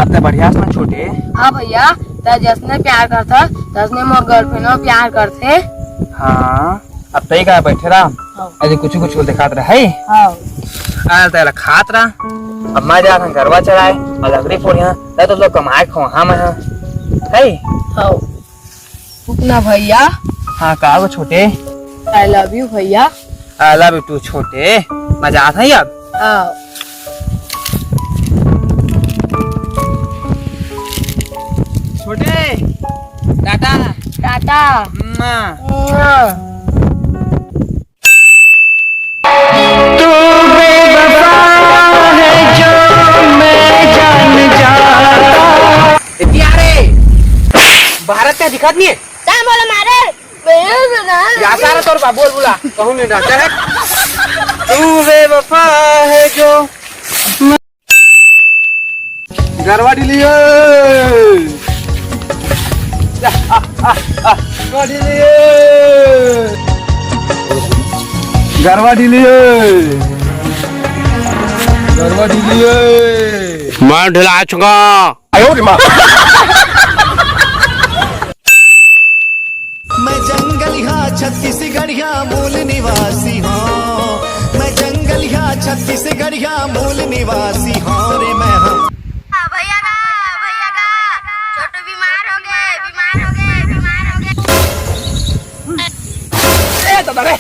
अब तो बढ़िया ना छोटे। हाँ भैया, तो जिसने प्यार करता तसने मोर गर्लफ्रेंड प्यार करते। हाँ अब तई का बैठे रहा अरे कुछ कुछ दिखात रहा है। हाँ आ तेरा खात रहा अब मैं जा गरबा चढ़ाए और लकड़ी फोड़िया नहीं तो लोग कमाए खो हाँ मैं है। हाँ ना भैया। हाँ कहा छोटे। आई लव यू भैया। आई लव यू टू छोटे। मजा आता है अब। हाँ छोटे टाटा टाटा। तू बेवफा है जो मैं जान जाता। भारत का दिखात नहीं है क्या बोला मारे या सारा तोर बा बोल बोला कहूँ नहीं डांटा है। तू बेवफा है जो गरबा डिलियो गरबा डिलियो मैं ढिला चुका। आयो रे माँ। मैं जंगलिया छत्तीसगढ़िया मूल निवासी हूँ। मैं जंगलिया छत्तीसगढ़िया मूल निवासी हूँ रे मैं हूँ। भैया का छोटू बीमार हो गए। ए तो बे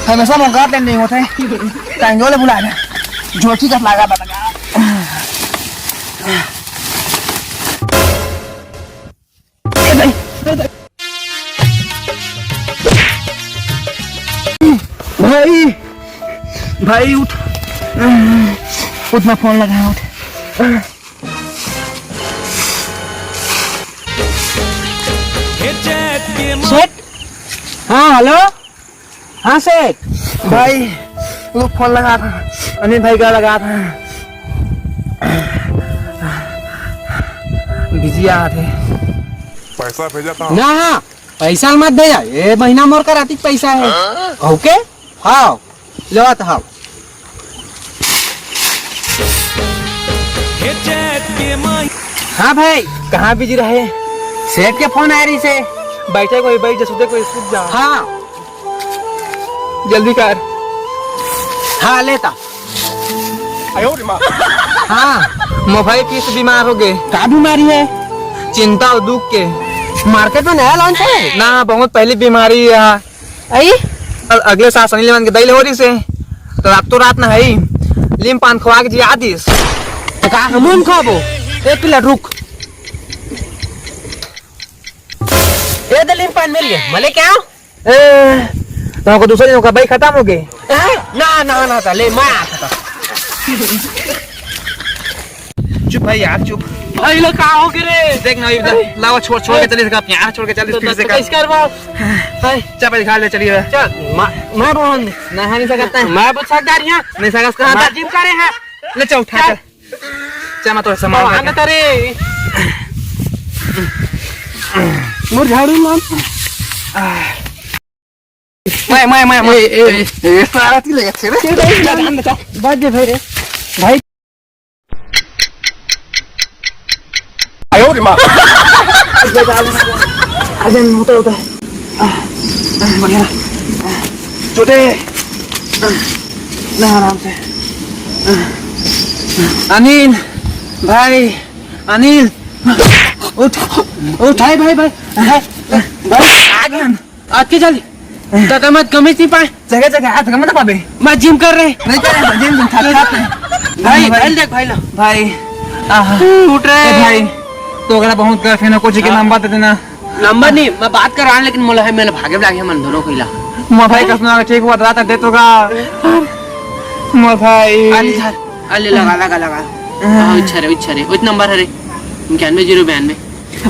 हमेशा मौका देने नहीं होते टांगों ले बुलाना जोची का लागा बता भाई भाई उठ उठ मैं फोन लगा उठ। सेठ हाँ हेलो हाँ सेठ भाई वो फोन लगा था अनिल भाई का लगा था बिजी आ थे पैसा भेजा था ना हाँ पैसा मत दे ये महीना मोर का राती पैसा है ओके। हाँ लो हाँ हाँ भाई कहाँ बिजी रहे। सेठ के फोन आ रही से बैठे कोई बैठ जा सोते कोई सूत जा। हाँ जल्दी कर। हाँ लेता। आयो रे माँ। हाँ मोबाइल किस बीमार हो गए। क्या बीमारी है? चिंता और दुख के मार्केट में नया लॉन्च है ना बहुत पहले बीमारी है। आई अगले साल शनि लेवन के दही हो रही से तो रात तो रात ना है लीम पान खवा के जी आदिस तो कहा हम खाबो एक किलो रुक ये दलीम पान मिल गया मले क्या तो दूसरे दिन का भाई खत्म हो गए। ना ना ना ले मैं आता चुप भाई यार चुप। भाई लो का हो रे देख ना इधर लावा छोड़ के चले इसका प्यार छोड़ के चले फिर से कैसे करवा भाई चाय दिखा ले चलिए चल मैं बोल नहा नहीं सकता है मैं बोल सकता रही नहीं सकता कहां जिम करे हैं ले चल उठा चल चाय तो सामान आना तारे मोर झाड़ू मान मैं ए सारा ती लगे थे रे बात दे भाई रे भाई आयो रे माँ। अरे उतर बढ़िया छोटे ना आराम से। अनिल भाई अनिल उठ उठ भाई भाई भाई आ गया आज के जल्दी दादा मत कमीज नहीं पाए जगह जगह हाथ मत पाबे मैं जिम कर रहे नहीं करे जिम थक भाई भाई देख भाई लो भाई उठ रहे भाई तो अगर बहुत गर्लफ्रेंड को के नाम बता देना नंबर नहीं मैं बात कर रहा लेकिन मोला है मैंने भागे लागे मन दोनों खिला मोर भाई का सुना ठीक हुआ रात दे तो का मोर भाई अली सर अली लगा इच्छा रे उस नंबर है रे 91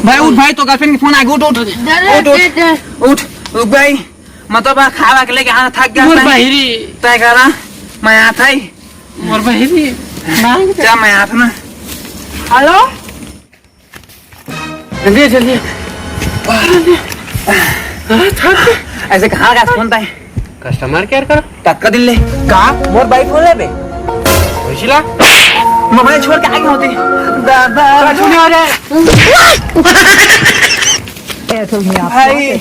भाई उठ भाई तो गर्लफ्रेंड के फोन आ गया उठ उठ भाई मतलब खावा के लेके आना थक गया मोर बहिरी तय करा मैं आ था ही मोर बहिरी क्या मैं आ था ना हेलो जल्दी ऐसे कहाँ का फोन था कस्टमर केयर करो तत्का दिल ले कहा मोर बाइक फोन ले बे होशिला मोबाइल छोड़ के आगे होती दादा छूने हो जाए भाई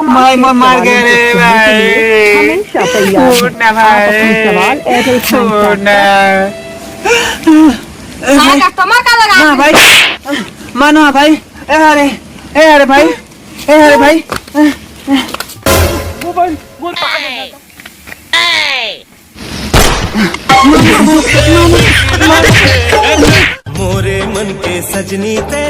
भाई मार गए रे भाई छोड़ना भाई छोड़ना कस्टमर का लगा हाँ भाई मानो भाई ए अरे भाई मोरे मन के सजनी ते